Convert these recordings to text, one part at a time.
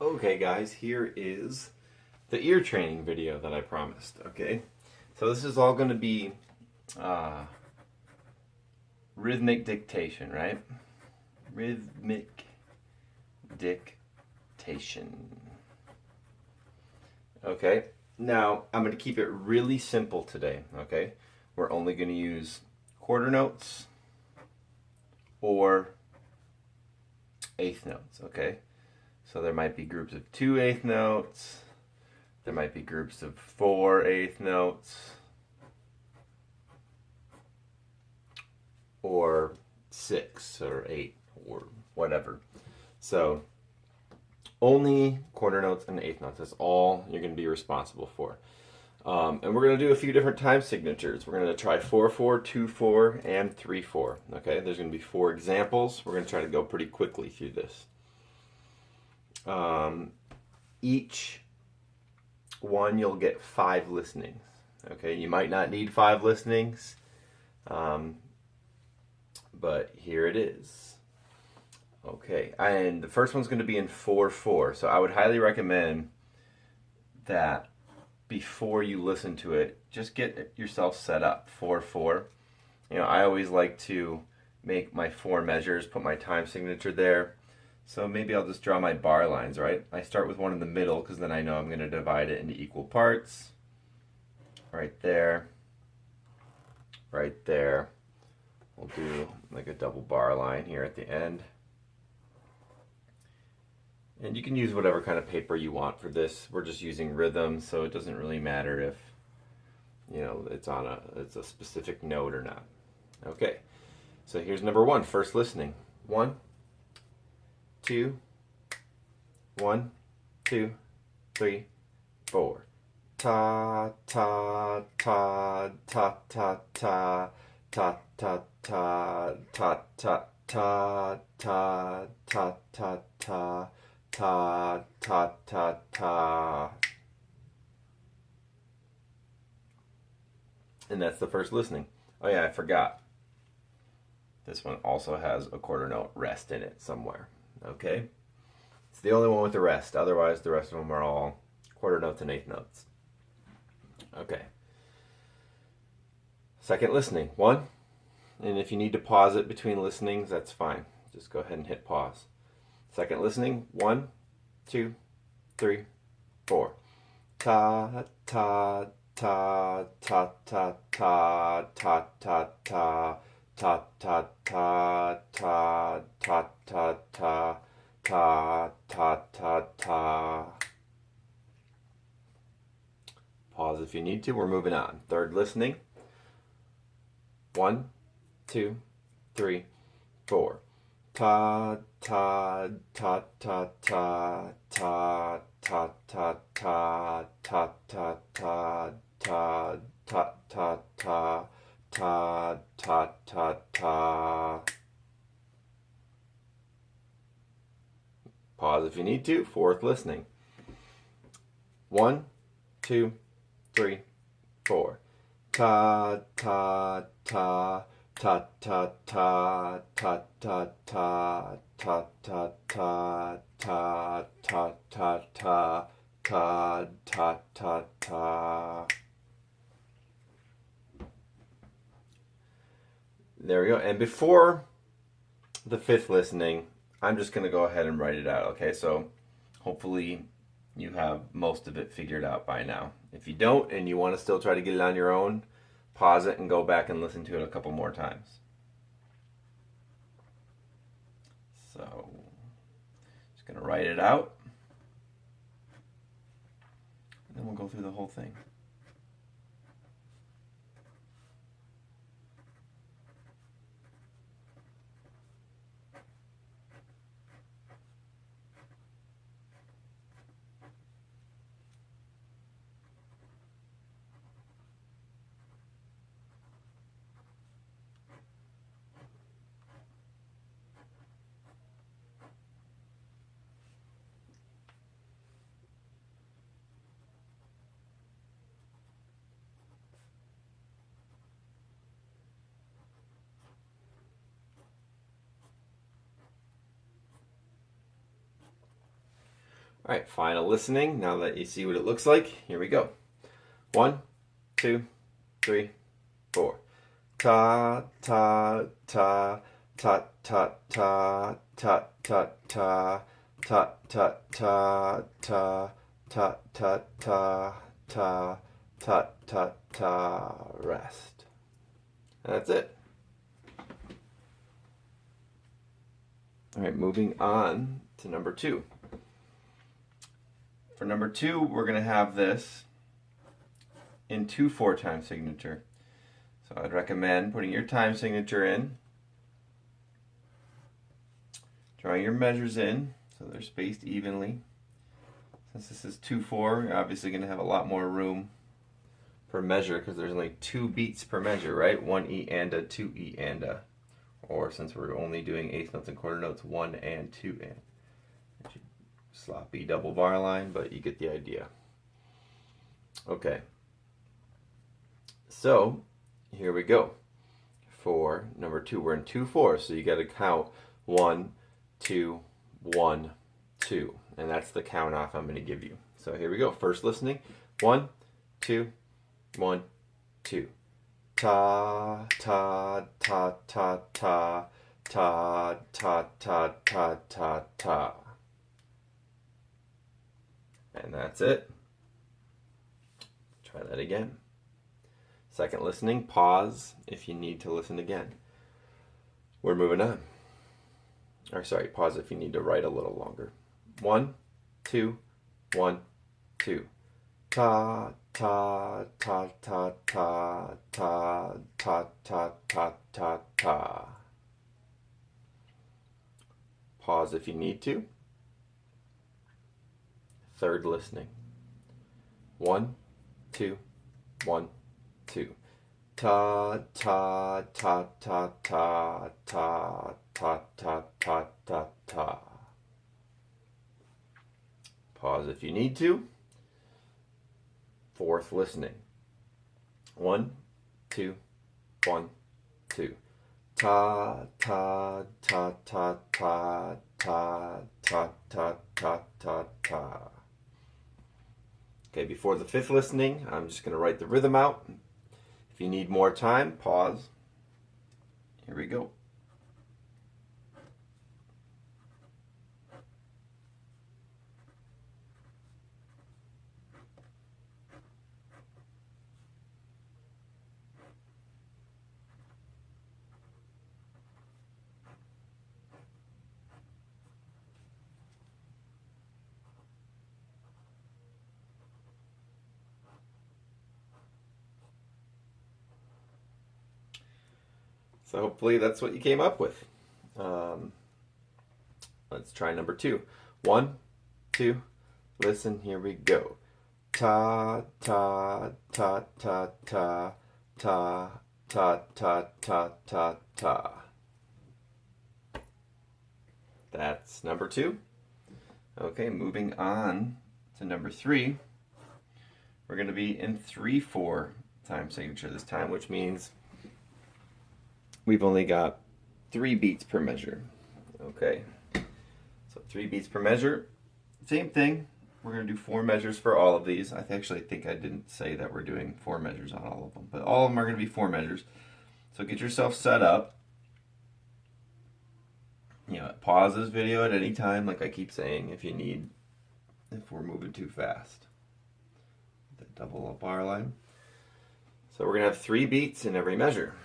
Okay guys, here is the ear training video that I promised, okay? So this is all going to be rhythmic dictation, right? Rhythmic dictation. Okay, now I'm going to keep it really simple today, okay? We're only going to use quarter notes or eighth notes, okay? So there might be groups of 2 eighth notes, there might be groups of 4 eighth notes, or 6 or 8 or whatever. So only quarter notes and eighth notes, that's all you're going to be responsible for. And we're going to do a few different time signatures. We're going to try 4/4, 2/4, and 3/4. Okay, there's going to be 4 examples. We're going to try to go pretty quickly through this. Each one you'll get 5 listenings. Okay, you might not need 5 listenings, but here it is. Okay, and the first one's going to be in 4/4. So I would highly recommend that before you listen to it, just get yourself set up 4/4. You know, I always like to make my 4 measures, put my time signature there. So maybe I'll just draw my bar lines, right? I start with one in the middle because then I know I'm going to divide it into equal parts. Right there. Right there. We'll do like a double bar line here at the end. And you can use whatever kind of paper you want for this. We're just using rhythm, so it doesn't really matter if, you know, it's a specific note or not. Okay. So here's number 1, first listening. 1, 2, 1, 2, 3, 4. Ta ta ta ta ta ta ta ta ta ta ta ta ta ta ta ta ta ta ta ta. And that's the first listening. Oh yeah, I forgot. This one also has a quarter note rest in it somewhere. Okay? It's the only one with the rest. Otherwise, the rest of them are all quarter notes and eighth notes. Okay. Second listening. 1. And if you need to pause it between listenings, that's fine. Just go ahead and hit pause. Second listening. 1, 2, 3, 4. Ta ta ta ta ta ta ta ta ta ta ta ta ta ta ta ta ta ta ta ta. Pause if you need to. We're moving on. Third listening. 1, 2, 3, 4. Ta ta ta ta ta ta ta ta ta ta ta ta ta ta ta ta ta ta ta ta. Pause if you need to. Fourth listening. 1, 2, 3, 4. Ta ta ta ta ta ta ta ta ta ta ta ta ta ta ta ta ta ta ta. There we go. And before the 5th listening, I'm just going to go ahead and write it out. Okay, so hopefully you have most of it figured out by now. If you don't and you want to still try to get it on your own, pause it and go back and listen to it a couple more times. So, just going to write it out. And then we'll go through the whole thing. All right, final listening. Now that you see what it looks like, here we go. 1, 2, 3, 4. Ta ta ta ta ta ta ta ta ta ta ta ta ta ta ta ta ta ta ta ta, rest. That's it. All right, moving on to number 2. For number 2, we're going to have this in 2/4 time signature. So I'd recommend putting your time signature in, drawing your measures in so they're spaced evenly. Since this is 2/4, you're obviously going to have a lot more room per measure because there's only 2 beats per measure, right? 1 E and a, 2 E and a. Or since we're only doing eighth notes and quarter notes, 1 and 2 and. Sloppy double bar line, but you get the idea. Okay. So, here we go. For number 2, we're in 2/4, so you got to count 1, 2, 1, 2, and that's the count off I'm going to give you. So here we go. First listening. 1, 2, 1, 2. Ta ta ta ta ta ta ta ta ta ta ta. And that's it. Try that again. Second listening, pause if you need to listen again. We're moving on. Or sorry, pause if you need to write a little longer. 1, 2, 1, 2. Ta ta ta ta ta ta ta ta ta ta ta. Pause if you need to. Third listening. 1, 2, 1, 2. Ta ta ta ta ta ta ta ta ta ta ta. Pause if you need to. Fourth listening. 1, 2, 1, 2. Ta ta ta ta ta ta ta ta ta ta ta. Okay, before the fifth listening, I'm just going to write the rhythm out. If you need more time, pause. Here we go. So hopefully that's what you came up with. Let's try number 2. 1, 2, listen, here we go. Ta ta ta ta ta ta ta ta ta ta ta. That's number 2. Okay, moving on to number 3. We're going to be in 3/4 time signature this time, which means we've only got 3 beats per measure. Okay, so 3 beats per measure. Same thing. We're going to do 4 measures for all of these. I actually think I didn't say that we're doing 4 measures on all of them, but all of them are going to be 4 measures. So get yourself set up. You know, pause this video at any time, like I keep saying, if you need, if we're moving too fast. The double bar line. So we're going to have 3 beats in every measure.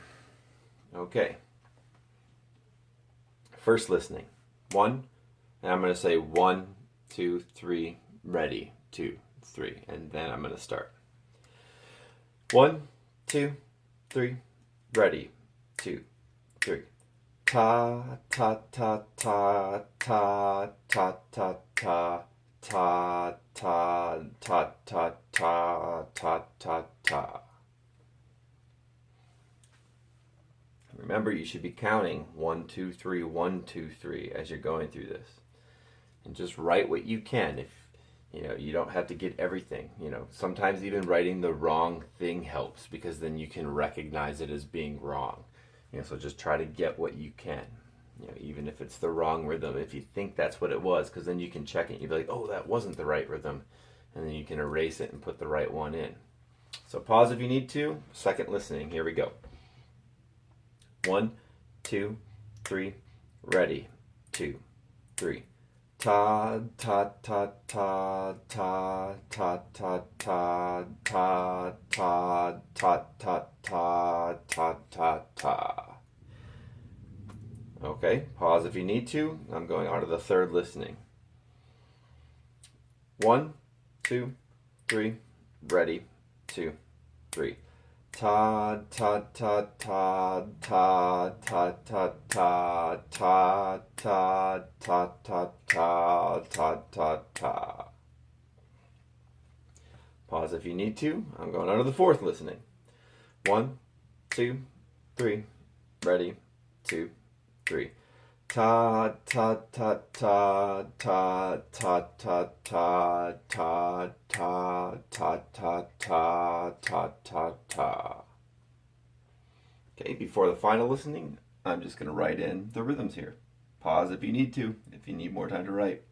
Okay. First listening. 1, and I'm going to say 1, 2, 3, ready, 2, 3, and then I'm going to start. 1, 2, 3, ready, 2, 3. Ta ta ta ta ta ta ta ta ta ta ta ta ta ta ta ta. Remember, you should be counting 1, 2, 3, 1, 2, 3 as you're going through this, and just write what you can. If you don't have to get everything. Sometimes even writing the wrong thing helps because then you can recognize it as being wrong. So just try to get what you can. You know, even if it's the wrong rhythm, if you think that's what it was, because then you can check it. You'd be like, oh, that wasn't the right rhythm. And then you can erase it and put the right one in. So pause if you need to. Second listening. Here we go. 1, 2, 3. Ready. 2, 3. Ta ta ta ta ta ta ta ta ta ta ta ta ta ta ta ta. Okay, pause if you need to. I'm going on to the third listening. 1, 2, 3. Ready. 2, 3. Ta ta ta ta ta ta ta ta ta ta ta ta ta ta ta ta. Pause if you need to. I'm going on to the fourth listening. 1, 2, 3. Ready. 2, 3. Ta ta ta ta ta ta ta ta ta ta ta ta ta ta ta ta. Okay, before the final listening, I'm just going to write in the rhythms here. Pause if you need to, if you need more time to write.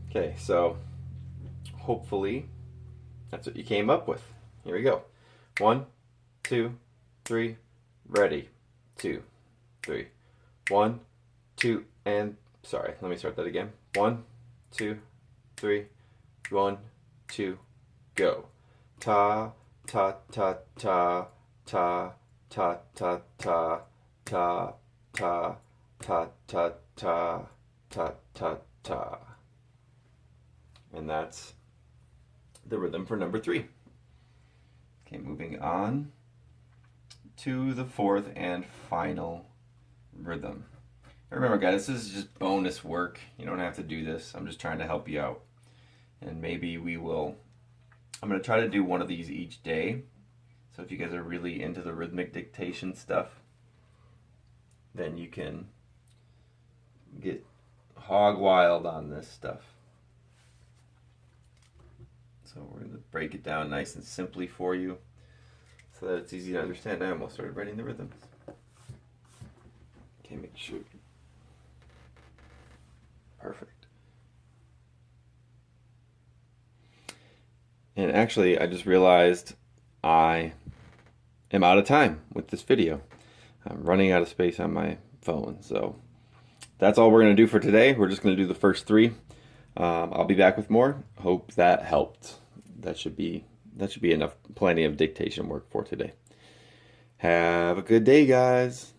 Okay, so hopefully that's what you came up with. Here we go. 1, 2, 3, ready. 2, 3. 1, 2, and sorry, let me start that again. 1, 2, 3, 1, 2, go. Ta ta ta ta ta ta ta ta ta ta ta ta ta ta ta ta. And that's the rhythm for number 3. Okay, moving on to the fourth and final rhythm. Remember, guys, this is just bonus work. You don't have to do this. I'm just trying to help you out. And maybe I'm going to try to do one of these each day. So if you guys are really into the rhythmic dictation stuff, then you can get hog wild on this stuff. So we're going to break it down nice and simply for you so that it's easy to understand. I almost started writing the rhythms. Okay, make sure. Perfect. And actually, I just realized I am out of time with this video. I'm running out of space on my phone. So that's all we're going to do for today. We're just going to do the first 3. I'll be back with more. Hope that helped. That should be enough, plenty of dictation work for today. Have a good day, guys.